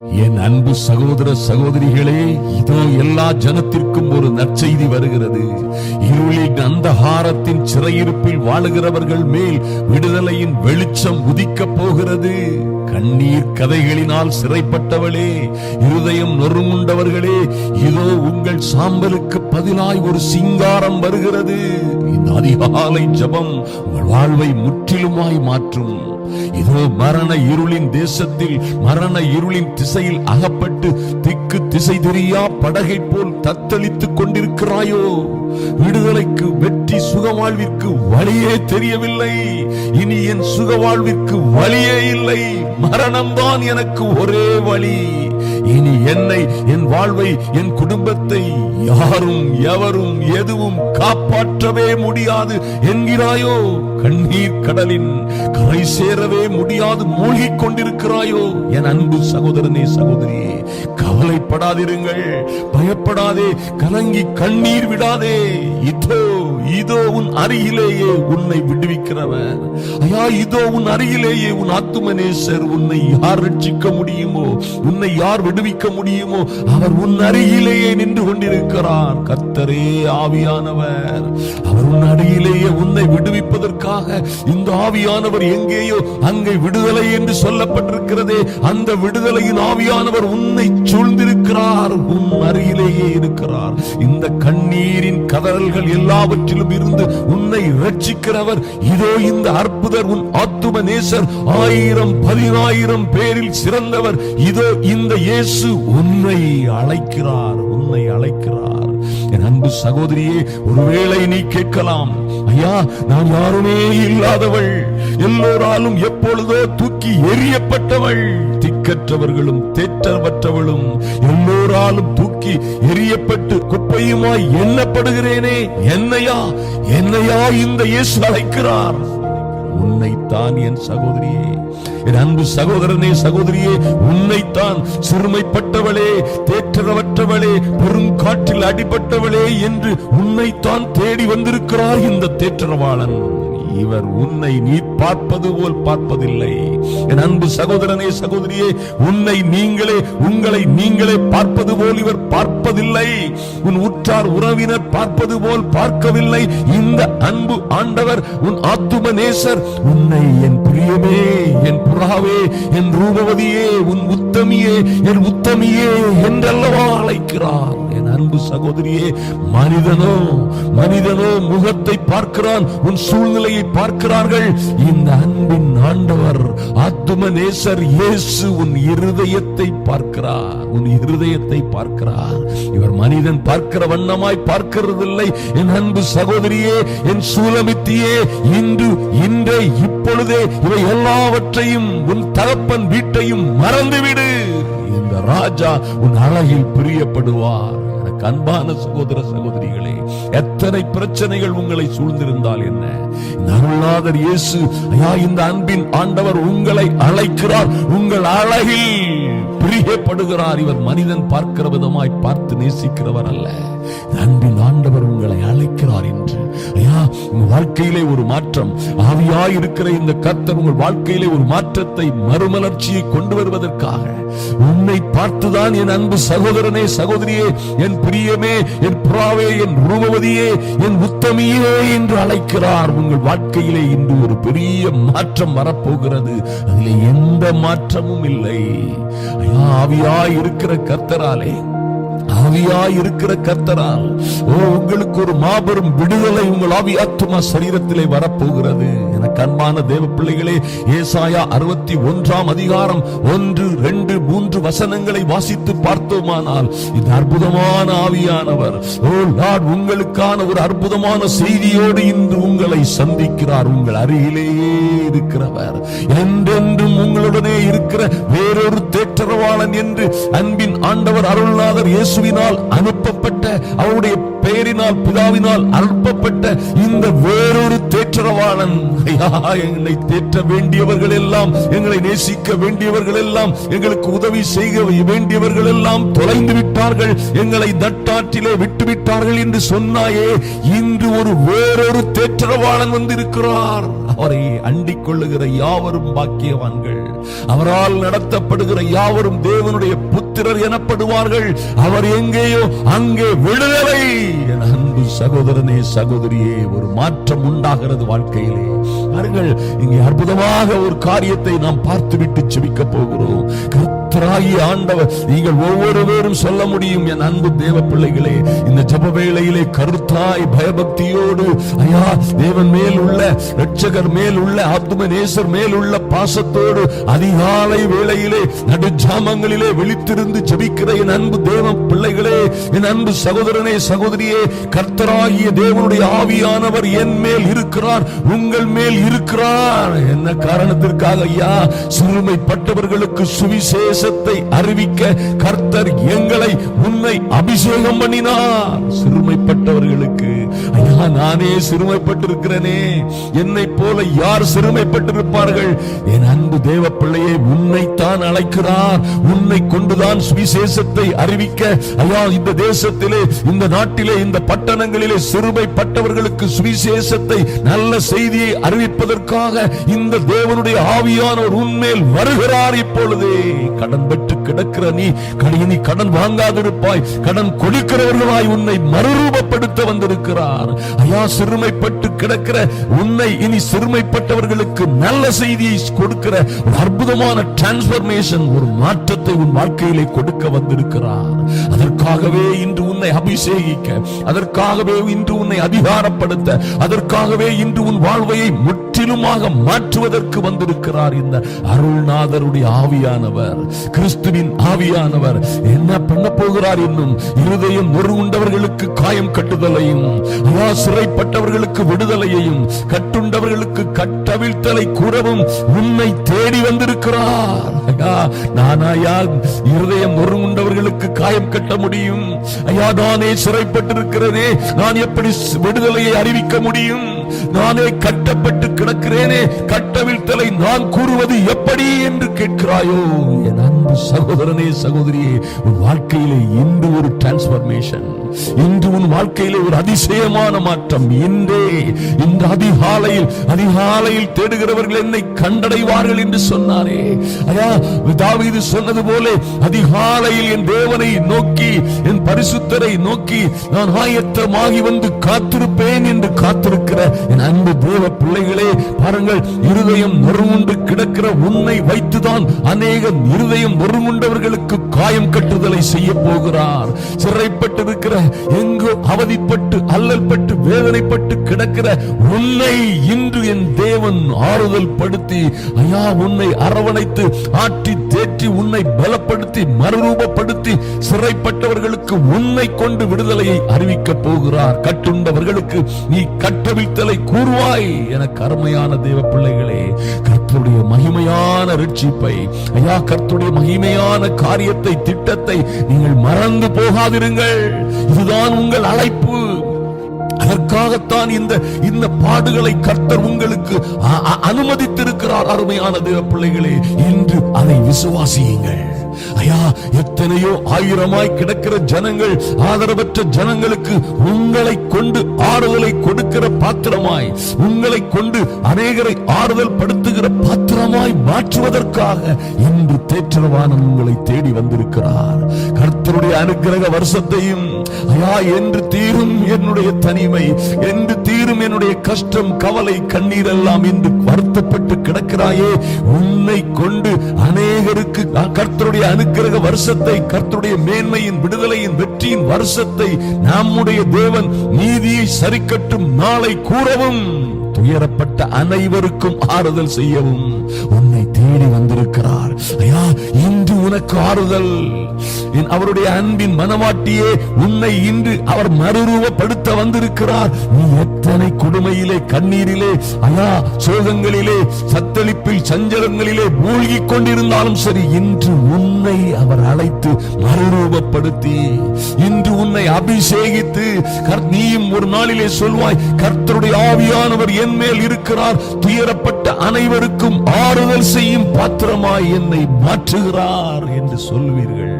என் அன்பு சகோதர சகோதரிகளே, இதோ எல்லா ஜனத்திற்கும் ஒரு நற்செய்தி வருகிறது. இருளின் அந்தகாரத்தின் சிறையிருப்பில் வாழுகிறவர்கள் மேல் விடுதலையின் வெளிச்சம் உதிக்கப் போகிறது. கண்ணீர் கதைகளினால் சிறைப்பட்டவளே, இருதயம் நொறுங்குண்டவர்களே, இதோ உங்கள் சாம்பலுக்கு பதிலாய் ஒரு சிங்காரம் வருகிறது. இந்த அதிகாலை ஜெபம் உங்கள் வாழ்வை முற்றிலுமாய் மாற்றும். இதோ மரண இருளின் தேசத்தில், மரண இருளின் திசையில் அகப்பட்டு திக்கு திசை தெரியா படகை போல் தத்தளித்துக் கொண்டிருக்கிறாயோ? விடுதலைக்கு, வெற்றி, சுகவாழ்விற்கு வழியே தெரியவில்லை. இனி என் சுகவாழ்விற்கு வழியே இல்லை, மரணம்தான் எனக்கு ஒரே வழி. இனி என்னை, என் வாழ்வை, என் குடும்பத்தை யாரும் எவரும் எதுவும் காப்பாற்றவே முடியாது என்கிறாயோ? கண்ணீர் கடலின் கரை சேரவே முடியாது மூழ்கிக் கொண்டிருக்கிறாயோ? என் அன்பு சகோதரனே, சகோதரியே, கவலைப்படாதிருங்கள், பயப்படாதே, கலங்கி கண்ணீர் விடாதே. இதோ உன் அருகிலேயே உன்னை விடுவிக்கிறவர். ஐயா, இதோ உன் அருகிலேயே உன் ஆத்துமநேசர். உன்னை யார் ரட்சிக்க முடியுமோ, உன்னை யார் விடுவிக்க முடியுமோ, அவர் உன் அருகிலேயே நின்று கொண்டிருக்கிறார். கர்த்தரே ஆவியானவர், அவர் உன் அருகிலேயே உன்னை விடுவிப்பதற்காக இந்த ஆவியானவர் எங்கேயோ அங்கே விடுதலை என்று சொல்லப்பட்டிருக்கிறதே, அந்த விடுதலையின் ஆவியானவர் உன்னை சூழ்ந்திருக்கிறார், உன் அருகிலேயே இருக்கிறார். இந்த கண்ணீரின் கதறல்கள் எல்லாவற்றிலும் இருந்து உன்னை ரட்சிக்கிறவர். இதோ இந்த அற்புதர், உன் ஆத்தும நேசர், 1000 10,000 பேரில் சிறந்தவர். இதோ இந்த இயேசு உன்னை அழைக்கிறார், உன்னை அழைக்கிறார். என் அன்பு சகோதரியே, ஒருவேளை நீ கேட்கலாம், ஐயா, நான் யாருமே இல்லாதவள், எல்லோராலும் எப்பொழுதோ தூக்கி எறியப்பட்டவள், திக்கற்றவர்களும் தேற்றவற்றவளும் எல்லோராலும் தூக்கி எறியப்பட்டு குப்பையுமாய் எண்ணப்படுகிறேனே, என்னையா இந்த இயேசு அழைக்கிறார். உன்னைத்தான் என் சகோதரியே, என் அன்பு சகோதரனே, சகோதரியே, உன்னைத்தான். சிறுமைப்பட்டவளே, தேற்றவற்றவளே, பெருங்காற்றில் அடிபட்டவளே என்று உன்னைத்தான் தேடி வந்திருக்கிறார் இந்த தேற்றவாளன். இவர் உன்னை நீ பார்ப்பது போல் பார்ப்பதில்லை. என் அன்பு சகோதரனே, சகோதரியே, உங்களை நீங்களே பார்ப்பது போல் இவர் பார்ப்பதில்லை. உன் உற்றார் உறவினர் பார்ப்பது போல் பார்க்கவில்லை. இந்த அன்பு ஆண்டவர், உன் ஆத்தும நேசர், உன்னை என் பிரியமே, என் புறாவே, என் ரூபவதியே, உன் உத்தமியே, என் உத்தமியே என்றல்லவா அழைக்கிறார். என் அன்பு சகோதரியே, மனிதனோ முகத்தை பார்க்கிறான், உன் சூழ்நிலையை பார்க்கிறார்கள். இந்த அன்பின் ஆண்டவர், ஆத்தும நேசர் இயேசு உன் இருதயத்தை பார்க்கிறார், உன் இருதயத்தை பார்க்கிறார். இவர் மனிதன் பார்க்கிற வண்ணமாய் பார்க்கிறதில்லை. என் அன்பு சகோதரியே, என் சூலமித்தியே, இன்றே இப்பொழுதே இவை எல்லாவற்றையும், உன் தகப்பன் வீட்டையும் மறந்துவிடு. இந்த ராஜா உன் அழகில் பிரியப்படுவார். அன்பான சகோதர சகோதரிகளே, எத்தனை பிரச்சனைகள் உங்களை சூழ்ந்திருந்தால் என்ன, அருள்நாதர் இயேசு, ஐயா, இந்த அன்பின் ஆண்டவர் உங்களை அழைக்கிறார், உங்கள் அழகில் பிரியப்படுகிறார். இவர் மனிதன் பார்க்கிற விதமாய் பார்த்து நேசிக்கிறவர் அல்ல. அன்பின் ஆண்டவர் உங்களை அழைக்கிறார் என்று. ஐயா, உங்கள் வாழ்க்கையிலே ஒரு மாற்றம், ஆவியாய் இருக்கிற இந்த கர்த்தர் உங்கள் வாழ்க்கையிலே ஒரு மாற்றத்தை, மறுமலர்ச்சியை கொண்டு வருவதற்காக உன்னை பார்த்துதான் என் அன்பு சகோதரனே, சகோதரியே, என் பிரியமே, என் புறாவே, என் ரூபவதியே, என் உத்தமியே என்று அழைக்கிறார். உங்கள் வாழ்க்கையிலே இன்று ஒரு பெரிய மாற்றம் வரப்போகிறது. அதிலே எந்த மாற்றமும் இல்லை. ஐயா, ஆவியாய் இருக்கிற கர்த்தராலே, ஆவியாய் இருக்கிற கர்த்தரால் உங்களுக்கு ஒரு மாபெரும் விடுதலை உங்கள் ஆவி ஆத்துமா சரீரத்திலே வரப்போகிறது. எனக்கு அன்பான தேவ பிள்ளைகளே, ஏசாயா 61 அதிகாரம் 1, 2, 3 வசனங்களை வாசித்து பார்த்தோமானால், இந்த அற்புதமான ஆவியானவர், ஓ லார்ட், உங்களுக்கான ஒரு அற்புதமான செய்தியோடு இன்று உங்களை சந்திக்கிறார். உங்கள் அருகிலேயே இருக்கிறவர், என்றென்றும் உங்களுடனே இருக்கிற வேறொரு தேற்றரவாளன் என்று அன்பின் ஆண்டவர், அருள்நாதர் இயேசுவினால் அனுப்பப்பட்ட அவருடைய பெயரினால் பிதாவினால் அனுப்பப்பட்ட இந்த வேறொரு தேற்றரவாளன், ஐயா, என்னை தேற்ற வேண்டியவர்கள் எல்லாம், எங்களை நேசிக்க வேண்டியவர்கள் எல்லாம், எங்களுக்கு உதவி செய்ய வேண்டியவர்கள் எல்லாம் தொலைந்து விட்டார்கள், எங்களை நட்டாற்றிலே விட்டு விட்டார்கள் என்று சொன்னாயே. இன்று ஒரு வேறொரு தேற்றரவாளன் வந்திருக்கிறார். அவரை அண்டிக் கொள்ளுகிற யாவரும் பாக்கியவான்கள், அவரால் நடத்தப்படுகிற யாவரும் தேவனுடைய புத்திரர் எனப்படுவார்கள். அவர் எங்கேயோ அங்கே விடுதலை. என் அன்பு சகோதரனே, சகோதரியே, ஒரு மாற்றம் உண்டாகிறது வாழ்க்கையிலே. பாருங்கள், இங்கே அற்புதமாக ஒரு காரியத்தை நாம் பார்த்துவிட்டு செபிக்க போகிறோம். கர்த்தராகிய ஆண்டவர், நீங்கள் ஒவ்வொருவரும் சொல்ல முடியும், என் அன்பு தேவ பிள்ளைகளே, இந்த ஜெப வேளையிலே கருத்தாய் பயபக்தியோடு, ஐயா, தேவன் மேல் உள்ள, இரட்சகர் மேல் உள்ள, ஆத்துமநேசர் மேல் உள்ள பாசத்தோடு அதிகாலை வேளையிலே நடுஜாமங்களிலே விழித்திருந்து ஜெபிக்கிற என் அன்பு தேவ பிள்ளைகளே, என் அன்பு சகோதரனே, சகோதரியே, கர்த்தராகிய தேவனுடைய ஆவியானவர் என் மேல் இருக்கிறார், உங்கள் மேல் இருக்கிறார். என்ன காரணத்திற்காக? ஐயா, சிறுமைப்பட்டவர்களுக்கு சுவிசேஷத்தை அறிவிக்க கர்த்தர் எங்களை, உன்னை அபிஷேகம் பண்ணினார். சிறுமைப்பட்டவர்களுக்கு, ஐயா, நானே சிறுமைப்பட்டிருக்கிறேனே, என்னை போல யார் சிறுமைப்பட்டிருப்பார்கள்? என் அன்பு தேவ பிள்ளையே, உன்னைத்தான் அழைக்கிறார். உன்னை கொண்டுதான் சுவிசேஷத்தை அறிவிக்க, ஐயா, இந்த தேசத்திலே, இந்த நாட்டிலே, இந்த பட்டணங்களிலே சிறுமைப்பட்டவர்களுக்கு சுவிசேஷத்தை, நல்ல செய்தியை அறிவிப்பதற்காக இந்த தேவனுடைய ஆவியானவர் உன்மேல் வருகிறார். இப்பொழுதே கடன் பெற்று கிடக்கிற நீ கடன் வாங்காதிருப்பாய், கடன் கொடுக்கிறவர்களாய் உன்னை மறுரூபப்படுத்த வந்திருக்கிறார். ஐயா, சிறுமைப்பட்டு கிடக்கிற உன்னை இனி சிறுமைப்பட்டவர்களுக்கு நல்ல செய்தியை கொடுக்கிற ஒரு அற்புதமான டிரான்ஸ்பர்மேஷன், ஒரு மாற்றத்தை உன் வாழ்க்கையிலே கொடுக்க வந்திருக்கிறார். அதற்காகவே இன்று உன்னை அபிஷேகிக்க, அதற்காகவே இன்று உன்னை அதிகாரப்படுத்த, அதற்காகவே இன்று உன் வாழ்வையை முற்றிலுமாக மாற்றுவதற்கு வந்திருக்கிறார் இந்த அருள்நாதருடைய ஆவியானவர், கிறிஸ்துவின் ஆவியானவர். என்ன பண்ண போகிறார்? இன்னும் இருதயம் நொறுங்குண்டவர்களுக்கு காயம் கட்டுதலையும், சிறைப்பட்டவர்களுக்கு விடுதலையையும், கட்டுண்டவர்களுக்கு கட்டவிழ்த்தலை கூறவும் உன்னை தேடி வந்திருக்கிறார். நானாயா இருதயம் நொறுங்குண்டவர்களுக்கு காயம் கட்ட முடியும்? ஐயா, நானே சிறைப்பட்டிருக்கிறேனே, நான் எப்படி விடுதலையை அறிவிக்க முடியும்? நானே கட்டப்பட்டு கிடக்கிறேனே, கட்டவிழ்த்தலை நான் கூறுவது எப்படி என்று கேட்கிறாயோ? என் அன்பு சகோதரனே, சகோதரியே, உன் வாழ்க்கையிலே இன்று ஒரு டிரான்ஸ்பர்மேஷன், இன்று உன் வாழ்க்கையிலே ஒரு அதிசயமான மாற்றம். இன்று அதிகாலையில் தேடுகிறவர்கள் என்னை கண்டடைவார்கள் என்று சொன்னாரே. ஐயா, தாவீது சொன்னது போல அதிகாலையில் என் தேவனை நோக்கி, என் பரிசுத்தரை நோக்கி நான் ஆயத்தமாகி வந்து காத்திருப்பேன் என்று காத்திருக்கிற என் அன்பு தேவ பிள்ளைகளே, பாருங்கள், இருதயம் நொறுங்குண்டு கிடக்கிற உன்னை வைத்துதான் அநேகம் இருதயம் நொறுங்குண்டவர்களுக்கு காயம் கட்டுதலை செய்ய போகிறார். சிறைப்பட்டிருக்கிற, எங்கோ அவதிப்பட்டு அல்லல்பட்டு வேதனைப்பட்டு கிடக்கிற உன்னை இன்று என் தேவன் ஆறுதல் படுத்தி, ஐயா, உன்னை அரவணைத்து ஆற்றி தேற்றி உன்னை பலப்படுத்தி மறுரூபப்படுத்தி சிறைப்பட்டவர்களுக்கு உன்னை கொண்டு விடுதலையை அறிவிக்க போகிறார். கட்டுண்டவர்களுக்கு நீ கட்டவிழ்த்தலை கூறுவாய். எனக்கு அருமையான தேவ பிள்ளைகளே, கர்த்தருடைய மகிமையான ரட்சிப்பை, ஐயா, கர்த்தருடைய மகிமையான காரியத்தை, திட்டத்தை நீங்கள் மறந்து போகாதிருங்கள். இதுதான் உங்கள் அழைப்பு. அதற்காகத்தான் இந்த பாடுகளை கர்த்தர் உங்களுக்கு அனுமதித்திருக்கிறார். அருமையான தேவ பிள்ளைகளே, இன்று அதை விசுவாசியுங்கள். ஐயா, எத்தனையோ ஆயிரமாய் கிடக்கிற ஜனங்கள், ஆதரவற்ற ஜனங்களுக்கு உங்களை கொண்டு ஆறுதலை கொடுக்கிற பாத்திரமாய், உங்களை கொண்டு அநேகரை ஆறுதல் படுத்துகிற பாத்திரமாய் மாற்றுவதற்காக இன்று தேற்றவானன் உங்களை தேடி வந்திருக்கிறார். கர்த்தருடைய அனுக்கிரக வருஷத்தையும், ஐயா, என்று தீரும் என்னுடைய தனிமை, என்று தீரும் என்னுடைய கஷ்டம், கவலை, கண்ணீர் எல்லாம் என்று வருத்தப்பட்டு கிடக்கிறாயே, உன்னை கொண்டு அநேகருக்கு கர்த்தருடைய அனுக்கிரக வருஷத்தை, கர்த்தருடைய மேன்மையின், விடுதலையின், வெற்றியின் வருஷத்தை நம்முடைய தேவன் நீதியை சரிக்கட்டும் நாளை கூறவும், துயரப்பட்ட அனைவருக்கும் ஆறுதல் செய்யவும் உன்னை தேடி வந்திருக்கிறார். ஐயா, இன்று உனக்கு ஆறுதல். அவருடைய அன்பின் மனவாட்டியே, உன்னை இன்று அவர் மறுரூபப்படுத்த வந்திருக்கிறார். நீ எத்தனை கொடுமையிலே, கண்ணீரிலே, சோகங்களிலே, சத்தளிப்பில், சஞ்சலங்களிலே மூழ்கிக் கொண்டிருந்தாலும் சரி, இன்று உன்னை அவர் அழைத்து மறுரூபப்படுத்தி, இன்று உன்னை அபிஷேகித்து, நீயும் ஒரு நாளிலே சொல்வாய், கர்த்தருடைய ஆவியானவர் என் மேல் இருக்கிறார், துயரப்பட்ட அனைவருக்கும் ஆறுதல் செய்யும் பாத்திரமாய் என்னை மாற்றுகிறார் என்று சொல்வீர்கள்.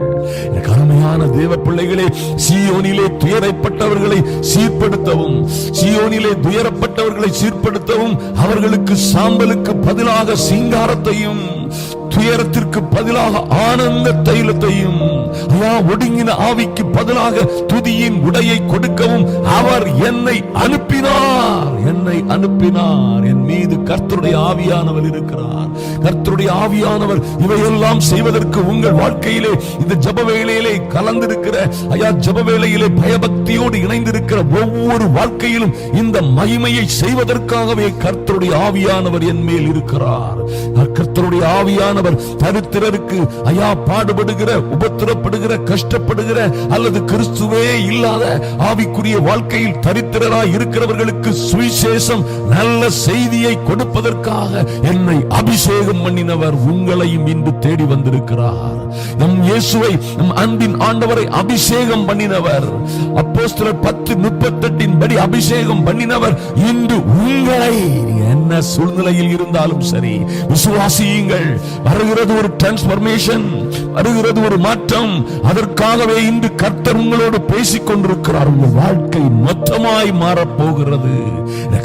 அருமையான தேவ பிள்ளைகளே, சீயோனிலே துயரப்பட்டவர்களை சீர்படுத்தவும், சீயோனிலே துயரப்பட்டவர்களை சீர்படுத்தவும், அவர்களுக்கு சாம்பலுக்கு பதிலாக சிங்காரத்தையும், துயரத்திற்கு பதிலாக ஆனந்த தைலத்தையும், ஒடுங்கின ஆவிக்கு பதிலாக துதியின் உடையை கொடுக்கவும் அவர் என்னை அனுப்பினார். என் மீது கர்த்தருடைய ஆவியானவர் இருக்கிறார். கர்த்தருடைய ஆவியானவர் இவையெல்லாம் செய்வதற்கு உங்கள் வாழ்க்கையிலே, இந்த ஜெப வேளையிலே கலந்திருக்கிற, ஜெப வேளையிலே பயபக்தியோடு இணைந்திருக்கிற ஒவ்வொரு வாழ்க்கையிலும் இந்த மகிமையை செய்வதற்காகவே கர்த்தருடைய ஆவியானவர் என் மேல் இருக்கிறார். கர்த்தருடைய ஆவியானவர் தரித்திரருக்கு, பாடுபடுகிற, உபத்திரப்படுகிற, கஷ்டப்படுகிற, அல்லது கிறிஸ்துவே இல்லாத ஆவிக்குரிய வாழ்க்கையில் தரித்திரராய் இருக்கிறவர்களுக்கு சுவிசேஷம், நல்ல செய்தியை கொடுப்பதற்காக என்னை அபிஷேகம் பண்ணினவர் உங்களையும் இன்று தேடி வந்திருக்கிறார். நம் இயேசுவை, நம் அன்பின் ஆண்டவரை அபிஷேகம் பண்ணினவர், அப்போஸ்தலர் 10:38 படி அபிஷேகம் பண்ணினவர் இன்று உங்களை, என்ன சூழ்நிலையில் இருந்தாலும் சரி, விசுவாசியுங்கள். வருகிறது ஒரு டிரான்ஸ்பர்மேஷன், வருகிறது ஒரு மாற்றம். அதற்காகவே இன்று கர்த்தர் உங்களோடு பேசிக் கொண்டிருக்கிறார். உங்கள் வாழ்க்கை மொத்தமாய் மாறப்போகிறது.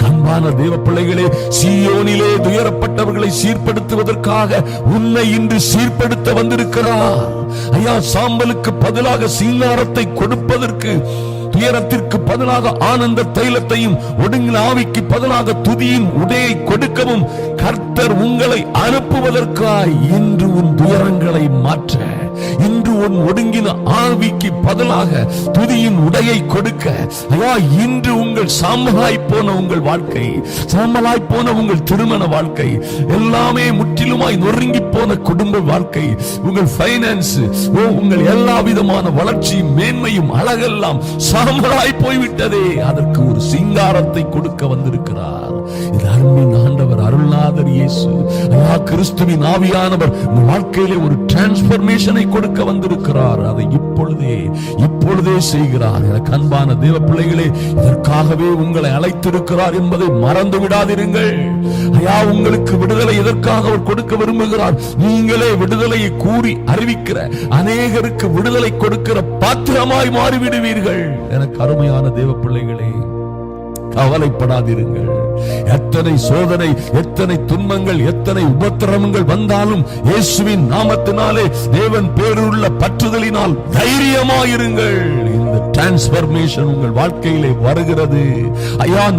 அன்பான தேவ பிள்ளைகளே, சீயோனிலே துயரப்பட்டவர்களை சீர்படுத்துவதற்காக உன்னை இன்று சீர்படுத்த வந்திருக்கிறார். சாம்பலுக்கு பதிலாக சிங்காரத்தை கொடுப்பதற்கு, துயரத்திற்கு பதிலாக ஆனந்த தைலத்தையும், ஒடுங்கின ஆவிக்கு பதிலாக துதியின் உடையை கொடுக்கவும் கர்த்தர் உங்களை அனுப்புவதற்காய் இன்று உன் துயரங்களை மாற்ற, இன்று உன் ஒடுங்கின ஆவிக்கு பதிலாக துதியின் உடையை கொடுக்க, இன்று உங்கள் சாம்பலாய் போன உங்கள் வாழ்க்கை, சாம்பலாய் போன உங்கள் திருமண வாழ்க்கை, எல்லாமே முற்றிலுமாய் நொறுங்கி போன குடும்ப வாழ்க்கை, உங்கள் பைனான்ஸ், உங்கள் எல்லா விதமான வளர்ச்சியும் மேன்மையும் அழகெல்லாம் சாம்பலாய் போய்விட்டதே, அதற்கு ஒரு சிங்காரத்தை கொடுக்க வந்திருக்கிறார். இது அன்பின் ஆண்டவர், அருள்நாதர் இயேசு, கிறிஸ்துவின் ஆவியானவர் உங்கள் வாழ்க்கையிலே ஒரு டிரான்ஸ்பர்மேஷனை கொடுக்க வந்திருக்கிறார். அதை இப்பொழுதே செய்கிறார். எனக்கு அன்பான தேவ பிள்ளைகளே, இதற்காகவே உங்களை அழைத்திருக்கிறார் என்பதை மறந்து விடாதிருங்கள். உங்களுக்கு விடுதலை எதற்காக அவர் கொடுக்க விரும்புகிறார்? நீங்களே விடுதலையை கூறி அறிவிக்கிற, அநேகருக்கு விடுதலை கொடுக்கிற பாத்திரமாய் மாறிவிடுவீர்கள். எனக்கு அருமையான தேவ பிள்ளைகளே, கவலைப்படாதிருங்கள். எத்தனை சோதனை, எத்தனை துன்பங்கள், எத்தனை உபத்திரவங்கள் வந்தாலும் இயேசுவின் நாமத்தினாலே, தேவன் பேருள்ள பற்றுதலினால் தைரியமாயிருங்கள். இந்த டிரான்ஸ்பர்மேஷன் உங்கள் வாழ்க்கையிலே வருகிறது.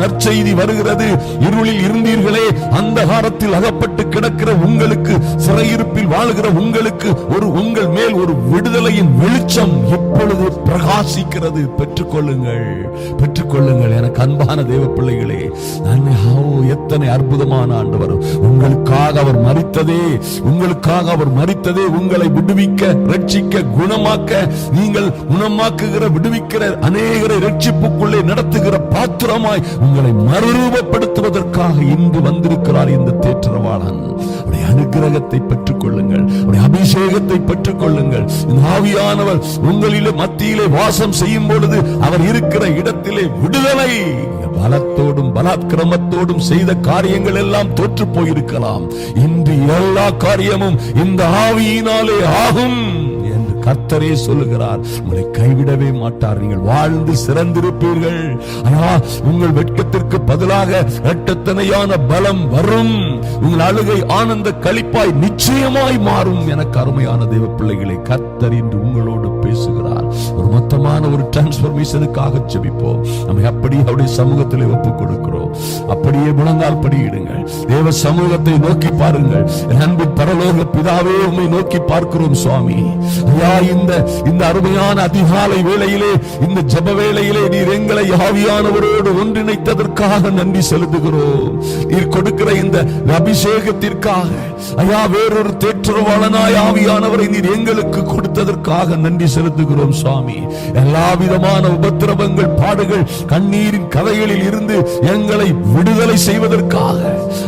நற்செய்தி வருகிறது. இருளில் இருந்தீர்களே, அந்தகாரத்தில் அகப்பட்டு கிடக்கிற உங்களுக்கு, சிறையிருப்பில் வாழுகிற உங்களுக்கு, உங்கள் மேல் ஒரு விடுதலையின் வெளிச்சம் இப்பொழுது பிரகாசிக்கிறது. பெற்றுக்கொள்ளுங்கள். எனக்கு அன்பான தேவ பிள்ளைகளே, எத்தனை அற்புதமான ஆண்டவர்! உங்களுக்காக அவர் மரித்ததே உங்களை விடுவிக்க, ரட்சிக்க, குணமாக்க, நீங்கள் குணமாக்குகிற, விடுவிக்கிற, அநேகரை ரட்சிப்புக்குள்ளே நடத்துகிற பாத்திரமாய் உங்களை மறுரூபப்படுத்துவதற்காக இன்று வந்திருக்கிறார் இந்த தேற்றரவாளன். அனுக்கிரகத்தை பெற்றுக் கொள்ளுங்கள், அபிஷேகத்தை பெற்றுக் கொள்ளுங்கள். ஆவியானவர் உங்களிலே மத்தியிலே வாசம் செய்யும் பொழுது அவர் இருக்கிற இடத்திலே விடுதலை. பலத்தோடும் பலாத்கிரமத்தோடும் செய்த காரியங்கள் எல்லாம் தோற்று போயிருக்கலாம். இன்று எல்லா காரியமும் இந்த ஆவியினாலே ஆகும் என்று கர்த்தரே சொல்லுகிறார். உங்களை கைவிடவே மாட்டார். நீங்கள் வாழ்ந்து சிறந்திருப்பீர்கள். உங்கள் வெட்கத்திற்கு பதிலாக இரட்டத்தனையான பலம் வரும். உங்கள் அழுகை ஆனந்த களிப்பாய் நிச்சயமாய் மாறும். எனக்கு அருமையான தேவ பிள்ளைகளை, கர்த்தர் இன்று உங்களோடு பேசுகிறார். ஒரு மொத்தமான ஒரு டிரான்ஸ்பர்மேஷனுக்காக ஜெபிப்போம். நம்மை அப்படியே அவருடைய சமூகத்தில் ஒப்புக் கொடுக்கிறோம். அப்படியே முழங்கால் படியிடுங்கள். தேவ சமூகத்தை நோக்கி பாருங்கள். அன்பின் பரலோக பிதாவே, உம்மை நோக்கி பார்க்கிறோம் சுவாமி. ஐயா, இந்த அருமையான அதிகாலை வேளையிலே, இந்த ஜெப வேளையிலே நீர் எங்களை ஆவியானவரோடு ஒன்றிணைத்ததற்காக நன்றி செலுத்துகிறோம். நீர் கொடுக்கிற இந்த அபிஷேகத்திற்காக ஐயா, வேறொரு தேற்றரவாளனாய் ஆவியானவரை நீர் எங்களுக்கு கொடுத்ததற்காக நன்றி செலுத்துகிறோம் சுவாமி. எல்லா விதமான உபத்திரவங்கள், பாடுகள், கண்ணீரின் கதைகளில் இருந்து எங்களை விடுதலை செய்வதற்காக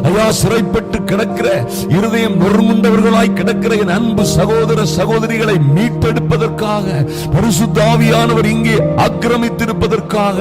ஐயா, சிறைப்பட்டு கிடக்கிற இருதயம் நொறுங்குண்டவர்களாய் கிடக்கிற என் அன்பு சகோதர சகோதரிகளை மீட்டெடுப்பதற்காக, பரிசுத்த ஆவியானவர் இங்கே ஆக்கிரமித்திருப்பதற்காக,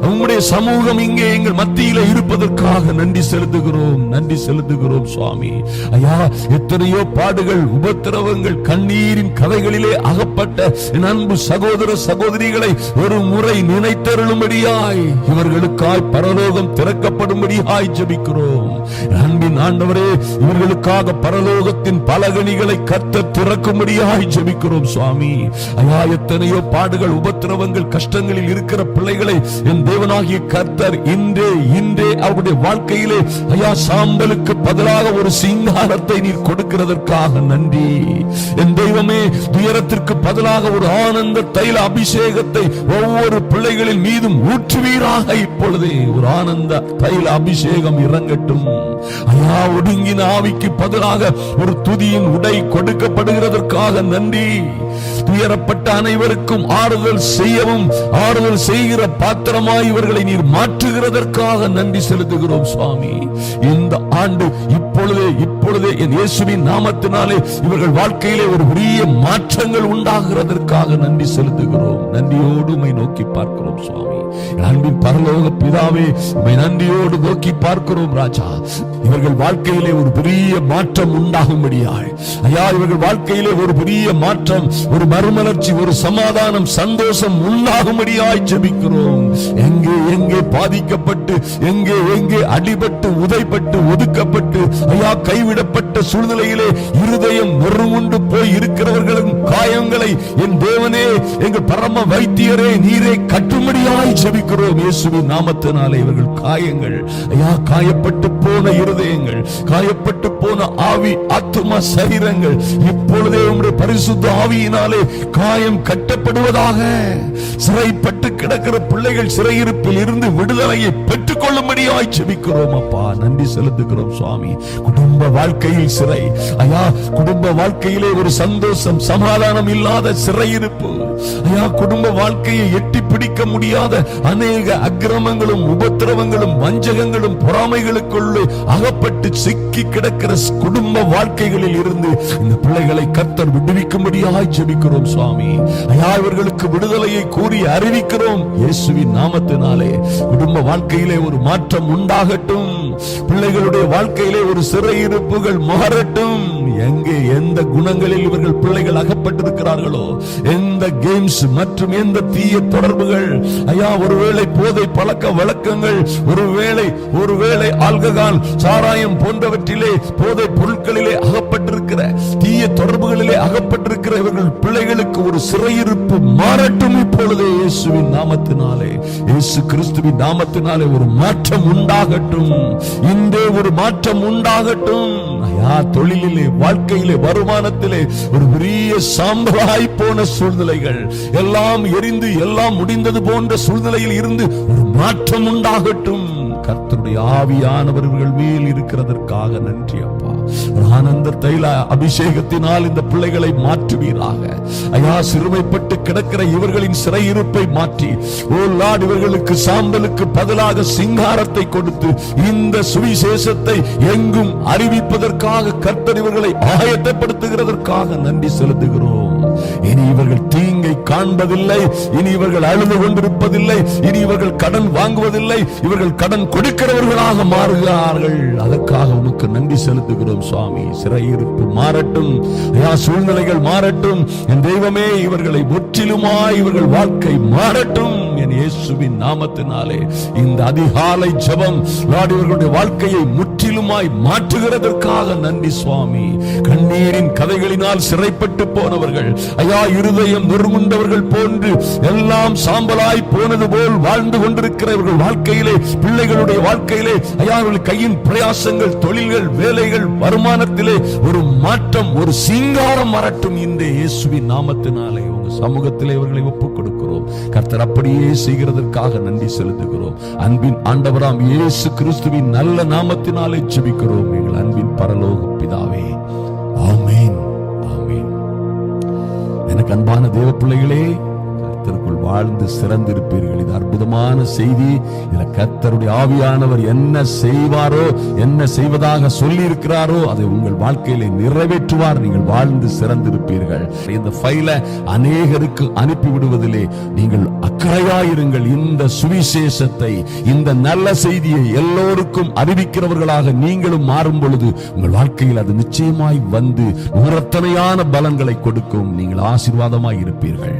உம்முடைய சமூகம் இங்கே எங்கள் மத்தியில இருப்பதற்காக நன்றி செலுத்துகிறோம். நன்றி செலுத்துகிறோம் சுவாமி. ஐயா, எத்தனையோ பாடுகள், உபத்திரவங்கள், கண்ணீரின் கதைகளிலே அகப்பட்ட என் அன்பு சகோதர சகோதரிகளை ஒரு முறை நினைத்தருளும்படியாய், இவர்களுக்காய் பரலோகம் திறக்கப்படும்படியாய் ஜெபிக்கிறோம். அன்பின் ஆண்டவரே, இவர்களுக்காக பரலோகத்தின் பலகணிகளை கர்த்தர் திறக்கும்படியாய் ஜெபிக்கிறோம் சுவாமி. ஐயா, எத்தனையோ பாடுகள், உபத்திரவங்கள், கஷ்டங்களில் இருக்கிற பிள்ளைகளை என் தேவனாகிய கர்த்தர் இன்றே அவருடைய வாழ்க்கையிலே ஐயா, சாம்பலுக்கு பதிலாக ஒரு சிங்காரத்தை நீர் கொடுக்கிறதற்காக நன்றி. என் தெய்வமே, துயரத்திற்கு பதிலாக ஒரு ஆனந்த தைல அபிஷேகத்தை ஒவ்வொரு பிள்ளைகளின் மீதும் ஊற்றுவீராக. இப்பொழுதே ஒரு ஆனந்த தைல அபிஷேகம் இறங்கட்டும். ஐயா, ஒடுங்கின ஆவிக்கு பதிலாக ஒரு துதியின் உடை கொடுக்கப்படுகிறதற்காக நன்றி. துயரப்பட்ட அனைவருக்கும் ஆறுதல் செய்யவும், ஆறுதல் செய்கிற பாத்திரமாய் இவர்களை நீர் மாற்றுகிறதற்காக நன்றி செலுத்துகிறோம் சுவாமி. இந்த ஆண்டு இப்பொழுதே என் இயேசுவின் நாமத்தினாலே இவர்கள் வாழ்க்கையிலே ஒரு பெரிய மாற்றங்கள் உண்டாகிறதற்காக நன்றி செலுத்துகிறோம். நன்றியோடு உம்மை நோக்கி பார்க்கிறோம் சுவாமி. அன்பின் பரலோக பிதாவே, உம்மை நன்றியோடு நோக்கி பார்க்கிறோம் ராஜா. இவர்கள் வாழ்க்கையிலே ஒரு பெரிய மாற்றம் உண்டாகும்படியாய் ஐயா, இவர்கள் வாழ்க்கையிலே ஒரு பெரிய மாற்றம், ஒரு மறுமலர்ச்சி, ஒரு சமாதானம், சந்தோஷம் உண்டாகும்படியாய் ஜெபிக்கிறோம். எங்கே பாதிக்கப்பட்டு, எங்கே அடிபட்டு, உதைப்பட்டு, ஒதுக்கப்பட்டு ஐயா, கைவிடப்பட்ட சூழ்நிலையிலே இருதயம் நொறுங்குண்டு போய் இருக்கிறவர்களும் காயங்களை என் தேவனே, எங்கள் பரம வைத்தியரே, நீரே கட்டும்படியாய் ஜெபிக்கிறோம். இயேசுவின் நாமத்தினாலே இவர்கள் காயங்கள் ஐயா, காயப்பட்டு போன இருதயங்கள், காயப்பட்டு போன ஆவி, ஆத்துமா, சரீரங்கள் இப்பொழுதே உம்முடைய பரிசுத்த ஆவியினாலே காயம் கட்டப்படுவதாக. சிறைப்பட்டு கிடக்கிற பிள்ளைகள் சிறையிருப்பில் இருந்து விடுதலையை பெற்றுக் கொள்ளும்படியாய் ஜெபிக்கிறோம் அப்பா. நன்றி செலுத்துகிறோம் சுவாமி. குடும்ப வாழ்க்கையில் சிறை ஐயா, குடும்ப வாழ்க்கையிலே ஒரு சந்தோஷம், சமாதானம் இல்லாத சிறையிருப்பு ஐயா, குடும்ப வாழ்க்கையை எட்டி பிடிக்க முடியாத அநேக அக்கிரமங்களும், உபத்திரவங்களும், வஞ்சகங்களும், பொறாமைகளுக்குள்ளே அகப்பட்டு சிக்கி கிடக்கிற குடும்ப வாழ்க்கைகளில் இருந்து இந்த பிள்ளைகளை கர்த்தர் விடுவிக்கும்படியாய் ஜெபிக்கிறோம் சுவாமி. ஐயா, இவர்களுக்கு விடுதலையை கூறி அறிவிக்கிறோம் இயேசுவின் நாமத்தினாலே. குடும்ப வாழ்க்கையிலே ஒரு மாற்றம் உண்டாகட்டும். பிள்ளைகளுடைய வாழ்க்கையிலே ஒரு சிறையிருப்புகள் மாறட்டும். எந்த குணங்களில் இவர்கள் பிள்ளைகள் அகப்பட்டிருக்கிறார்களோ, எந்த கேம்ஸ் மற்றும் எந்த தீய தொடர்புகள் ஐயா, ஒருவேளை போதை பழக்க வழக்கங்கள், ஒருவேளை ஆல்கஹால், சாராயம் போன்றவற்றிலே, போதை பொருட்களிலே அகப்பட்டிருக்கிற தீய தொடர்புகளிலே அகப்பட்டிருக்கிற இவர்கள் பிள்ளைகளுக்கு ஒரு சிறையிருப்பு மாறட்டும். இப்பொழுது இயேசுவின் நாமத்தினாலே, இயேசு கிறிஸ்துவின் நாமத்தினாலே ஒரு மாற்றம் உண்டாகட்டும். இன்றே ஒரு மாற்றம் உண்டாகட்டும். ஐயா, தொழிலிலே, வாழ்க்கையிலே, வருமானத்திலே ஒரு பெரிய சாம்பலாய் போன சூழ்நிலைகள் எல்லாம் எரிந்து எல்லாம் முடிந்தது போன்ற சூழ்நிலையில் இருந்து ஒரு மாற்றம் உண்டாகட்டும். கர்த்தருடைய ஆவியானவர்கள் மேல் இருக்கிறதற்காக நன்றி அப்பா. ஆனந்த தைல அபிஷேகத்தினால் இந்த பிள்ளைகளை மாற்றுவீராக. ஐயா, சிறுமைப்பட்டு கிடக்கிற இவர்களின் சிறையிருப்பை மாற்றி, ஓ லார்ட், இவர்களுக்கு சாம்பலுக்கு பதிலாக சிங்காரத்தை கொடுத்து இந்த சுவிசேஷத்தை எங்கும் அறிவிப்பதற்காக கர்த்தர் இவர்களை ஆயத்தப்படுத்துகிறதற்காக நன்றி செலுத்துகிறோம். இனி இவர்கள் தீங்கை காண்பதில்லை, இனி இவர்கள் அழுது கொண்டிருப்பதில்லை, இனி இவர்கள் கடன் வாங்குவதில்லை, இவர்கள் கடன் கொடுக்கிறவர்களாக மாறுகிறார்கள். அதற்காக உனக்கு நன்றி செலுத்துகிறோம் சுவாமி. சிறையிருப்பு மாறட்டும் ஐயா, சூழ்நிலைகள் மாறட்டும். என் தெய்வமே, இவர்களை முற்றிலுமாய் இவர்கள் வாழ்க்கை மாறட்டும். என் இயேசுவின் நாமத்தினாலே இந்த அதிகாலை ஜெபம் லார்ட், இவர்களுடைய வாழ்க்கையை முற்றிலுமாய் மாற்றுகிறதற்காக நன்றி சுவாமி. கண்ணீரின் கதைகளினால் சிறைப்பட்டு போனவர்கள் ஐயா, இருதயம் நொறுங்குண்டவர்கள் போன்று எல்லாம் சாம்பலாய் போனது போல் வாழ்ந்து கொண்டிருக்கிறவர்கள் வாழ்க்கையிலே, பிள்ளைகளுடைய வாழ்க்கையிலே ஐயா, அவர்கள் கையின் பிரயாசங்கள், தொழில்கள், வேலைகள், வருமானத்திலே ஒரு மாற்றம், ஒரு சிங்காரம் வரட்டும் இந்த இயேசுவின் நாமத்தினாலே உங்க சமூகத்திலே அவர்களை ஒப்புக் கொடுக்கிறோம். கர்த்தர் அப்படியே செய்கிறதற்காக நன்றி செலுத்துகிறோம். அன்பின் ஆண்டவராம் இயேசு கிறிஸ்துவின் நல்ல நாமத்தினாலே ஜெபிக்கிறோம் எங்கள் அன்பின் பரலோக பிதாவே, ஆமென், ஆமென். எனக்கு அன்பான தேவ பிள்ளைகளே, கர்த்தருக்குள் வாழ்ந்து சிறந்திருப்பீர்கள். இது அற்புதமான செய்தி. இதுல கர்த்தருடைய ஆவியானவர் என்ன செய்வாரோ, என்ன செய்வதாக சொல்லி இருக்கிறாரோ அதை உங்கள் வாழ்க்கையிலே நிறைவேற்றுவார். நீங்கள் வாழ்ந்து சிறந்திருப்பீர்கள். இந்த ஃபைலை அநேகருக்கு அனுப்பி விடுவதிலே நீங்கள் அக்கறையாயிருங்கள். இந்த சுவிசேஷத்தை, இந்த நல்ல செய்தியை எல்லோருக்கும் அறிவிக்கிறவர்களாக நீங்களும் மாறும் பொழுது உங்கள் வாழ்க்கையில் அது நிச்சயமாய் வந்து நூறத்தனையான பலன்களை கொடுக்கும். நீங்கள் ஆசீர்வாதமாய் இருப்பீர்கள்.